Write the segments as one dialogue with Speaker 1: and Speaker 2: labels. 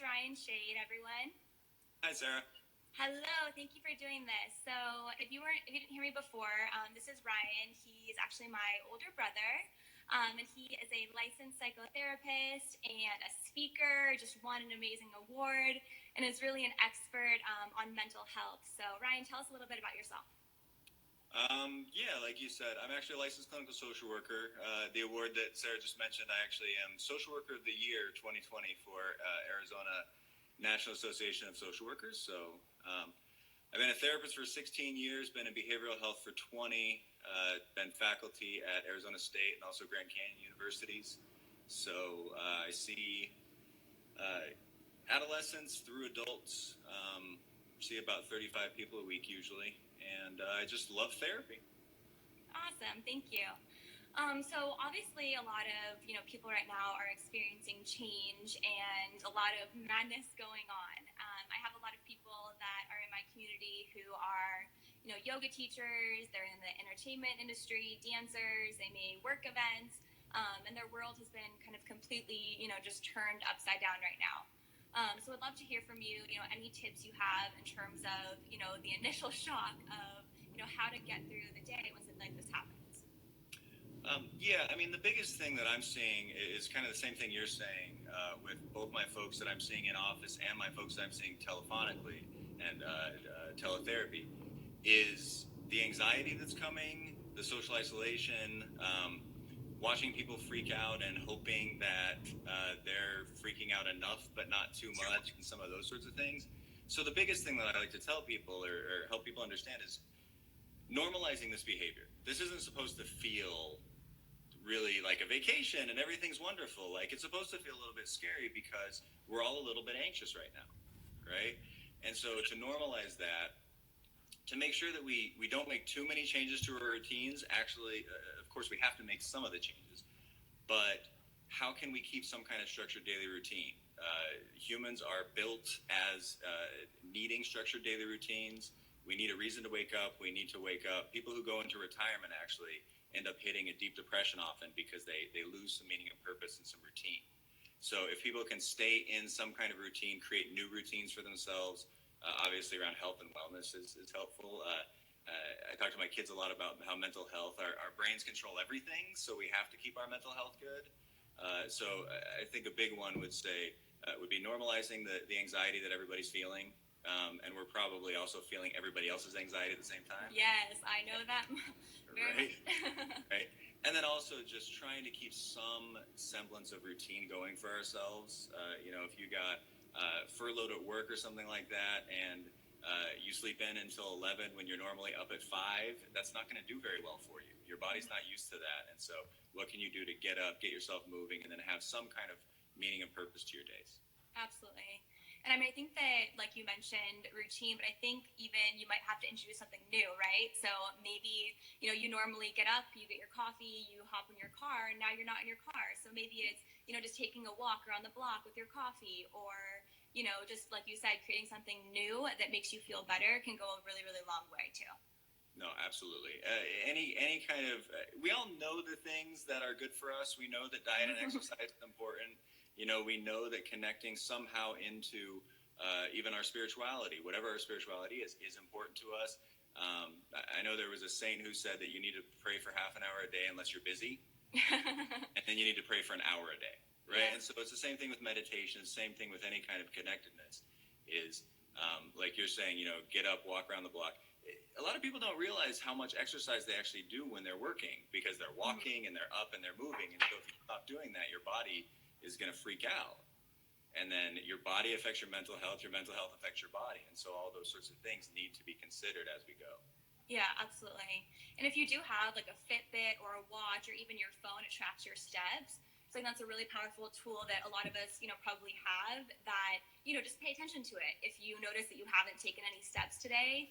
Speaker 1: Ryan Shade, everyone.
Speaker 2: Hi, Sarah.
Speaker 1: Hello, thank you for doing this. So if you didn't hear me before, this is Ryan. He's actually my older brother, and he is a licensed psychotherapist and a speaker, just won an amazing award, and is really an expert on mental health. So Ryan, tell us a little bit about yourself.
Speaker 2: Yeah, like you said, I'm actually a licensed clinical social worker. The award that Sarah just mentioned, I actually am Social Worker of the Year 2020 for Arizona National Association of Social Workers. So I've been a therapist for 16 years, been in behavioral health for 20, been faculty at Arizona State and also Grand Canyon Universities. So I see adolescents through adults, see about 35 people a week usually, and I just love therapy.
Speaker 1: Awesome, thank you. So obviously a lot of people right now are experiencing change and a lot of madness going on. I have a lot of people that are in my community who are yoga teachers, they're in the entertainment industry, dancers, they may work events, and their world has been kind of completely just turned upside down right now. So I'd love to hear from you, any tips you have in terms of, the initial shock of, how to get through the day when something like this happens.
Speaker 2: Yeah, I mean, the biggest thing that I'm seeing is kind of the same thing you're saying with both my folks that I'm seeing in office and my folks that I'm seeing telephonically and teletherapy is the anxiety that's coming, the social isolation, watching people freak out and hoping that they're freaking out enough but not too much, and some of those sorts of things. So the biggest thing that I like to tell people or help people understand is normalizing this behavior. This isn't supposed to feel really like a vacation and everything's wonderful. Like, it's supposed to feel a little bit scary because we're all a little bit anxious right now, right? And so to normalize that, to make sure that we don't make too many changes to our routines. Actually, of course, we have to make some of the changes, but how can we keep some kind of structured daily routine? Humans are built as needing structured daily routines. We need a reason to wake up. We need to wake up. People who go into retirement actually end up hitting a deep depression often because they lose some meaning and purpose and some routine. So if people can stay in some kind of routine, create new routines for themselves, obviously around health and wellness is helpful. I talk to my kids a lot about how mental health, our brains control everything, so we have to keep our mental health good. So I think a big one would be normalizing the anxiety that everybody's feeling. And we're probably also feeling everybody else's anxiety at the same time.
Speaker 1: Yes, I know that.
Speaker 2: Right. Right. And then also just trying to keep some semblance of routine going for ourselves. If you got furloughed at work or something like that, and you sleep in until 11 when you're normally up at 5, that's not going to do very well for you. Your body's not used to that. And so what can you do to get up, get yourself moving, and then have some kind of meaning and purpose to your days?
Speaker 1: Absolutely. And I mean, I think that, like you mentioned, routine, but I think even you might have to introduce something new, right? So maybe, you normally get up, you get your coffee, you hop in your car, and now you're not in your car. So maybe it's, just taking a walk around the block with your coffee, or, just like you said, creating something new that makes you feel better can go a really, really long way too.
Speaker 2: No, absolutely. Any kind of, we all know the things that are good for us. We know that diet and exercise is important. We know that connecting somehow into even our spirituality, whatever our spirituality is important to us. I know there was a saint who said that you need to pray for half an hour a day unless you're busy. And then you need to pray for an hour a day, right? Yeah. And so it's the same thing with meditation, same thing with any kind of connectedness is, like you're saying, get up, walk around the block. A lot of people don't realize how much exercise they actually do when they're working because they're walking and they're up and they're moving. And so if you stop doing that, your body is going to freak out. And then your body affects your mental health affects your body. And so all those sorts of things need to be considered as we go.
Speaker 1: Yeah, absolutely. And if you do have like a Fitbit or a watch or even your phone, it tracks your steps. So I think that's a really powerful tool that a lot of us, probably have that, just pay attention to it. If you notice that you haven't taken any steps today,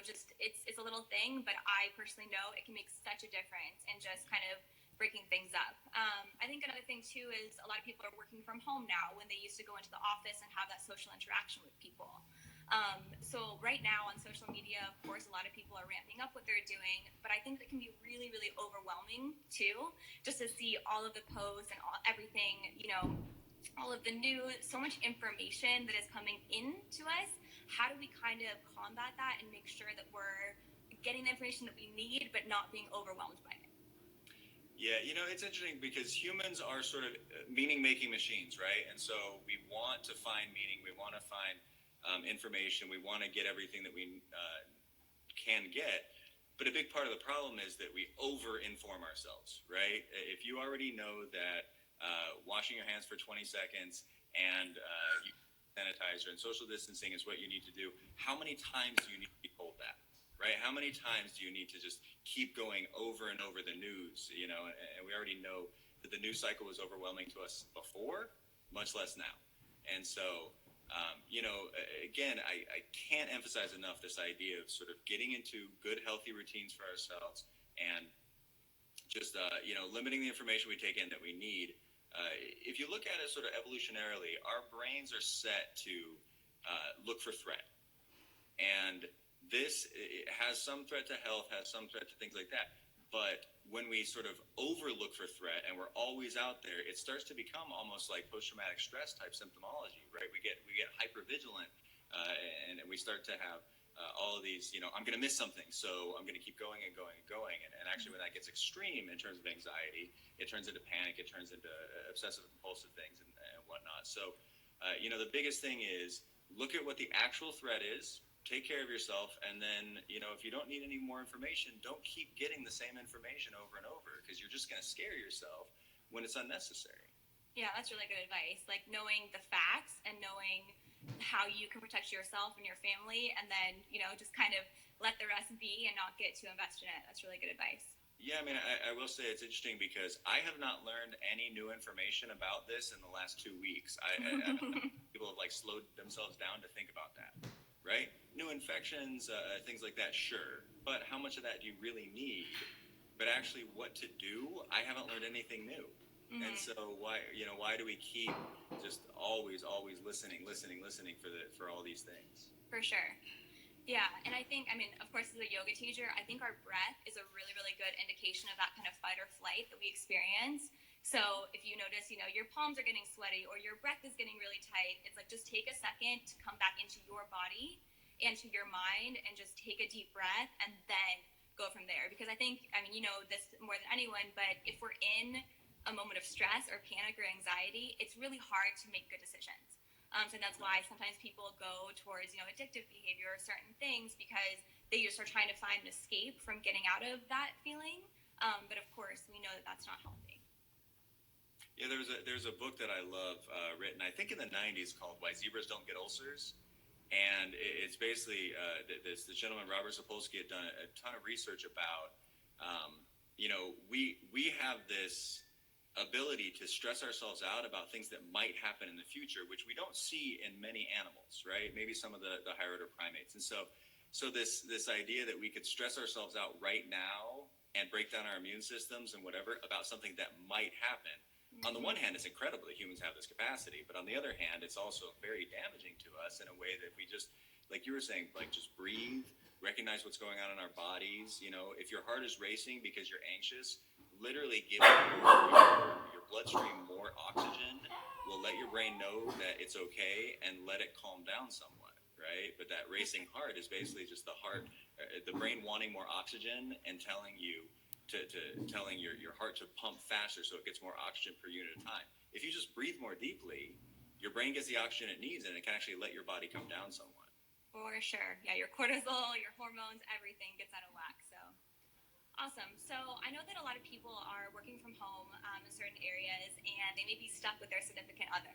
Speaker 1: just it's a little thing, but I personally know it can make such a difference in just kind of breaking things up. I think another thing too is a lot of people are working from home now when they used to go into the office and have that social interaction with people. So right now on social media, of course, a lot of people are ramping up what they're doing, but I think it can be really, really overwhelming too, just to see all of the posts and everything, all of the news, so much information that is coming into us. How do we kind of combat that and make sure that we're getting the information that we need, but not being overwhelmed by it?
Speaker 2: Yeah, it's interesting because humans are sort of meaning-making machines, right? And so we want to find meaning, we want to find information, we want to get everything that we can get. But a big part of the problem is that we over-inform ourselves, right? If you already know that washing your hands for 20 seconds and sanitizer and social distancing is what you need to do, how many times do you need to be told that? Right? How many times do you need to just keep going over and over the news? And we already know that the news cycle was overwhelming to us before, much less now. And so, again, I can't emphasize enough this idea of sort of getting into good, healthy routines for ourselves and just, limiting the information we take in that we need. If you look at it sort of evolutionarily, our brains are set to look for threat. And this has some threat to health, has some threat to things like that. But when we sort of overlook for threat and we're always out there, it starts to become almost like post-traumatic stress type symptomology, right? We get hypervigilant, and we start to have all of these, I'm going to miss something, so I'm going to keep going and going and going. And actually, when that gets extreme in terms of anxiety, it turns into panic, it turns into obsessive compulsive things and whatnot. So, the biggest thing is look at what the actual threat is. Take care of yourself, and then, if you don't need any more information, don't keep getting the same information over and over, because you're just going to scare yourself when it's unnecessary.
Speaker 1: Yeah, that's really good advice. Like knowing the facts and knowing how you can protect yourself and your family, and then, just kind of let the rest be and not get too invested in it. That's really good advice.
Speaker 2: Yeah, I mean, I will say it's interesting because I have not learned any new information about this in the last 2 weeks. People have slowed themselves down to think about that. Right? New infections, things like that, sure. But how much of that do you really need? But actually what to do, I haven't learned anything new. Mm-hmm. And so why do we keep just always listening for all these things?
Speaker 1: For sure. Yeah, and I think, of course, as a yoga teacher, I think our breath is a really, really good indication of that kind of fight or flight that we experience. So if you notice, your palms are getting sweaty or your breath is getting really tight, it's like just take a second to come back into your body and to your mind and just take a deep breath and then go from there. Because I think, you know this more than anyone, but if we're in a moment of stress or panic or anxiety, it's really hard to make good decisions. So that's why sometimes people go towards, addictive behavior or certain things because they just are trying to find an escape from getting out of that feeling. But of course, we know that that's not healthy.
Speaker 2: Yeah, there's a book that I love written, I think in the 90s, called Why Zebras Don't Get Ulcers. And it's basically this gentleman, Robert Sapolsky, had done a ton of research about, we have this ability to stress ourselves out about things that might happen in the future, which we don't see in many animals, right? Maybe some of the higher order primates. And so this idea that we could stress ourselves out right now and break down our immune systems and whatever about something that might happen. On the one hand, it's incredible that humans have this capacity, but on the other hand, it's also very damaging to us in a way that we just, like you were saying, just breathe, recognize what's going on in our bodies. If your heart is racing because you're anxious, literally giving your bloodstream more oxygen will let your brain know that it's okay and let it calm down somewhat, right? But that racing heart is basically just the heart, the brain wanting more oxygen and telling you telling your heart to pump faster so it gets more oxygen per unit of time. If you just breathe more deeply, your brain gets the oxygen it needs and it can actually let your body come down somewhat.
Speaker 1: For sure. Yeah, your cortisol, your hormones, everything gets out of whack. So awesome. So I know that a lot of people are working from home in certain areas and they may be stuck with their significant other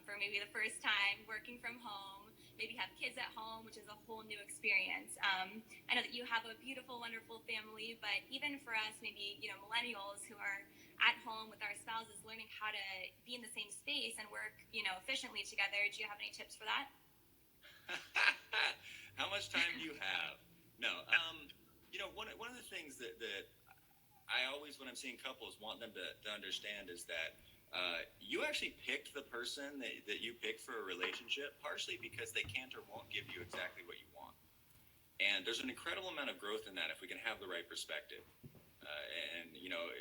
Speaker 1: for maybe the first time working from home. Maybe have kids at home, which is a whole new experience. I know that you have a beautiful, wonderful family, but even for us, maybe, millennials who are at home with our spouses, learning how to be in the same space and work, efficiently together. Do you have any tips for that?
Speaker 2: How much time do you have? No. One of the things that I always, when I'm seeing couples, want them to understand is that you actually picked the person that you picked for a relationship partially because they can't or won't give you exactly what you want. And there's an incredible amount of growth in that if we can have the right perspective. And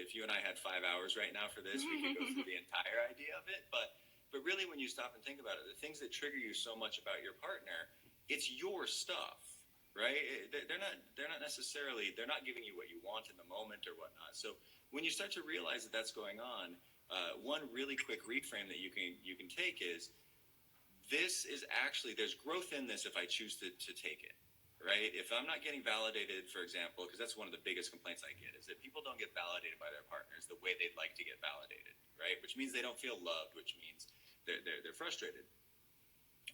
Speaker 2: if you and I had 5 hours right now for this, we could go through the entire idea of it. But But really, when you stop and think about it, the things that trigger you so much about your partner, it's your stuff, right? They're not necessarily, they're not giving you what you want in the moment or whatnot. So when you start to realize that that's going on, one really quick reframe that you can take is, this is actually, there's growth in this if I choose to take it, right? If I'm not getting validated, for example, because that's one of the biggest complaints I get, is that people don't get validated by their partners the way they'd like to get validated, right? Which means they don't feel loved, which means they're frustrated.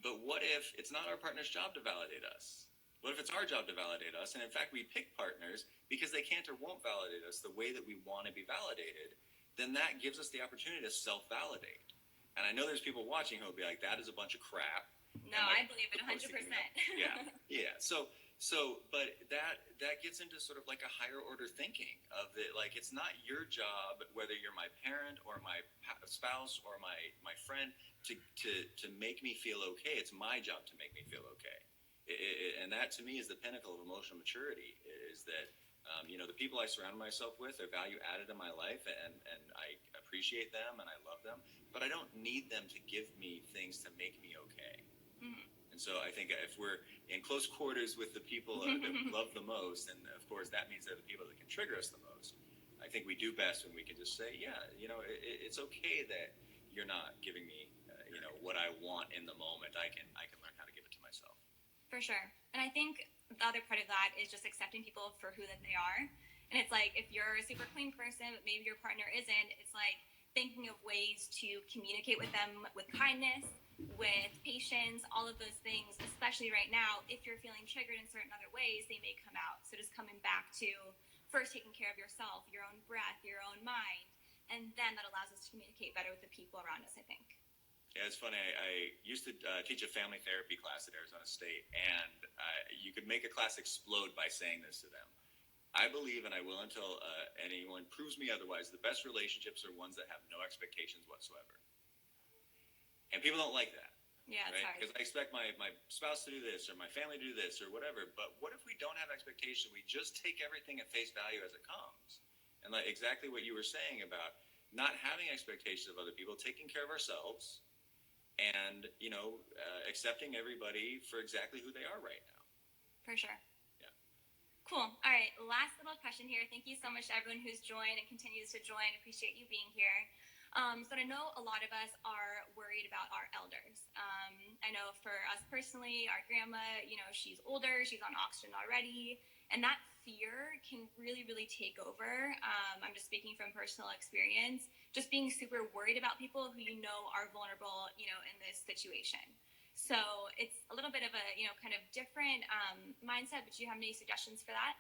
Speaker 2: But what if it's not our partner's job to validate us? What if it's our job to validate us? And in fact, we pick partners because they can't or won't validate us the way that we want to be validated. Then that gives us the opportunity to self-validate. And I know there's people watching who will be like, that is a bunch of crap.
Speaker 1: No, I believe it 100%.
Speaker 2: Yeah. So, but that gets into sort of like a higher order thinking of the, like, it's not your job, whether you're my parent or my spouse or my friend, to make me feel okay. It's my job to make me feel okay. And that to me is the pinnacle of emotional maturity, is that, the people I surround myself with are value added in my life, and I appreciate them and I love them, but I don't need them to give me things to make me okay. Mm-hmm. And so I think if we're in close quarters with the people that we love the most, and of course that means they're the people that can trigger us the most, I think we do best when we can just say, it's okay that you're not giving me, what I want in the moment. I can learn how to give it to myself.
Speaker 1: For sure. And I think the other part of that is just accepting people for who that they are. And it's like, if you're a super clean person, but maybe your partner isn't, it's like thinking of ways to communicate with them with kindness, with patience, all of those things, especially right now. If you're feeling triggered in certain other ways, they may come out. So just coming back to first taking care of yourself, your own breath, your own mind, and then that allows us to communicate better with the people around us, I think.
Speaker 2: Yeah, it's funny. I used to teach a family therapy class at Arizona State, and you could make a class explode by saying this to them. I believe, and I will until anyone proves me otherwise, the best relationships are ones that have no expectations whatsoever. And people don't like that.
Speaker 1: Yeah, it's
Speaker 2: right?
Speaker 1: hard.
Speaker 2: Because I expect my spouse to do this, or my family to do this, or whatever. But what if we don't have expectations? We just take everything at face value as it comes. And like exactly what you were saying about not having expectations of other people, taking care of ourselves, and accepting everybody for exactly who they are right now.
Speaker 1: For sure.
Speaker 2: Yeah.
Speaker 1: Cool. All right, last little question here. Thank you so much to everyone who's joined and continues to join. Appreciate you being here. So I know a lot of us are worried about our elders. I know for us personally, our grandma, she's older, she's on oxygen already, and that fear can really, really take over. I'm just speaking from personal experience, just being super worried about people who are vulnerable, in this situation. So it's a little bit of a, kind of different mindset, but do you have any suggestions for that?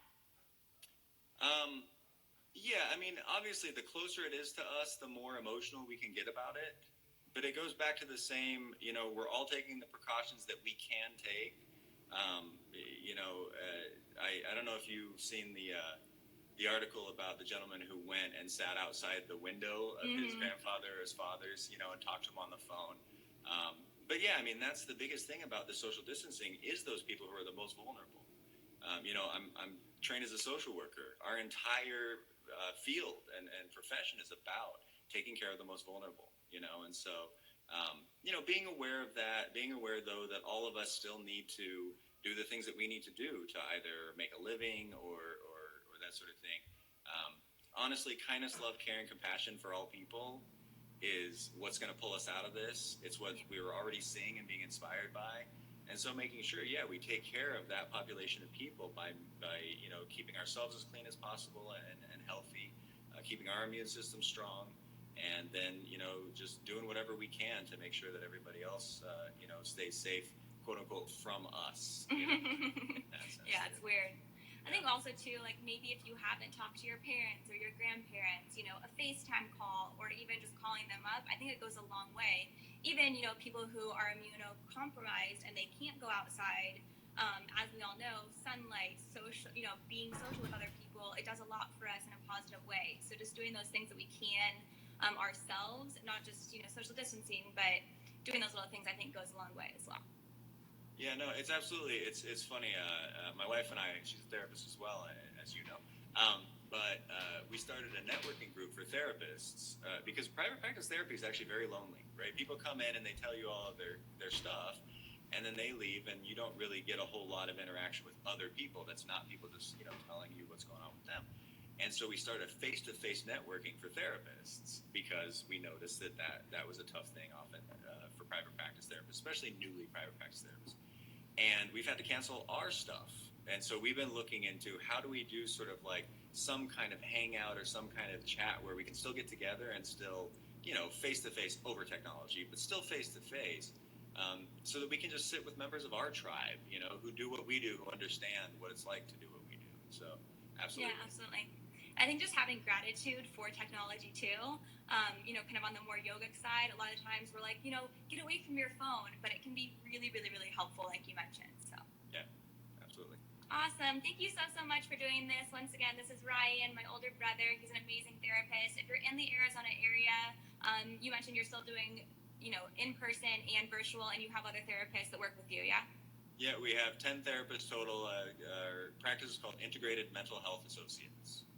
Speaker 2: Yeah, I mean, obviously, the closer it is to us, the more emotional we can get about it. But it goes back to the same, we're all taking the precautions that we can take. I don't know if you've seen the article about the gentleman who went and sat outside the window of his grandfather or his father's, and talked to him on the phone. But yeah, I mean, that's the biggest thing about the social distancing is those people who are the most vulnerable. I'm trained as a social worker. Our entire field and profession is about taking care of the most vulnerable, and so, being aware of that, being aware though that all of us still need to do the things that we need to do to either make a living or that sort of thing. Honestly, kindness, love, care, and compassion for all people is what's going to pull us out of this. It's what we were already seeing and being inspired by. And so making sure, we take care of that population of people by keeping ourselves as clean as possible and healthy, keeping our immune system strong, and then, just doing whatever we can to make sure that everybody else, stays safe, quote unquote, from us.
Speaker 1: Yeah, it's weird. I think also too, like maybe if you haven't talked to your parents or your grandparents, a FaceTime call or even just calling them up, I think it goes a long way. Even, people who are immunocompromised and they can't go outside, as we all know, sunlight, social, being social with other people, it does a lot for us in a positive way. So just doing those things that we can ourselves, not just, social distancing, but doing those little things, I think goes a long way as well.
Speaker 2: Yeah, no, it's absolutely, it's funny. My wife and I, she's a therapist as well, as you know. But we started a networking group for therapists because private practice therapy is actually very lonely, right? People come in and they tell you all of their stuff, and then they leave, and you don't really get a whole lot of interaction with other people. That's not people just telling you what's going on with them. And so we started face-to-face networking for therapists because we noticed that was a tough thing often for private practice therapists, especially newly private practice therapists. And we've had to cancel our stuff. And so we've been looking into how do we do sort of like some kind of hangout or some kind of chat where we can still get together and still, face-to-face over technology, but still face-to-face, so that we can just sit with members of our tribe, who do what we do, who understand what it's like to do what we do. So, absolutely.
Speaker 1: Yeah, absolutely. I think just having gratitude for technology too, kind of on the more yogic side, a lot of times we're like, get away from your phone, but it can be really, really, really helpful, like you mentioned. So.
Speaker 2: Yeah, absolutely.
Speaker 1: Awesome. Thank you so much for doing this. Once again, this is Ryan, my older brother. He's an amazing therapist. If you're in the Arizona area, you mentioned you're still doing, in person and virtual, and you have other therapists that work with you, yeah?
Speaker 2: Yeah, we have 10 therapists total. Our practice is called Integrated Mental Health Associates.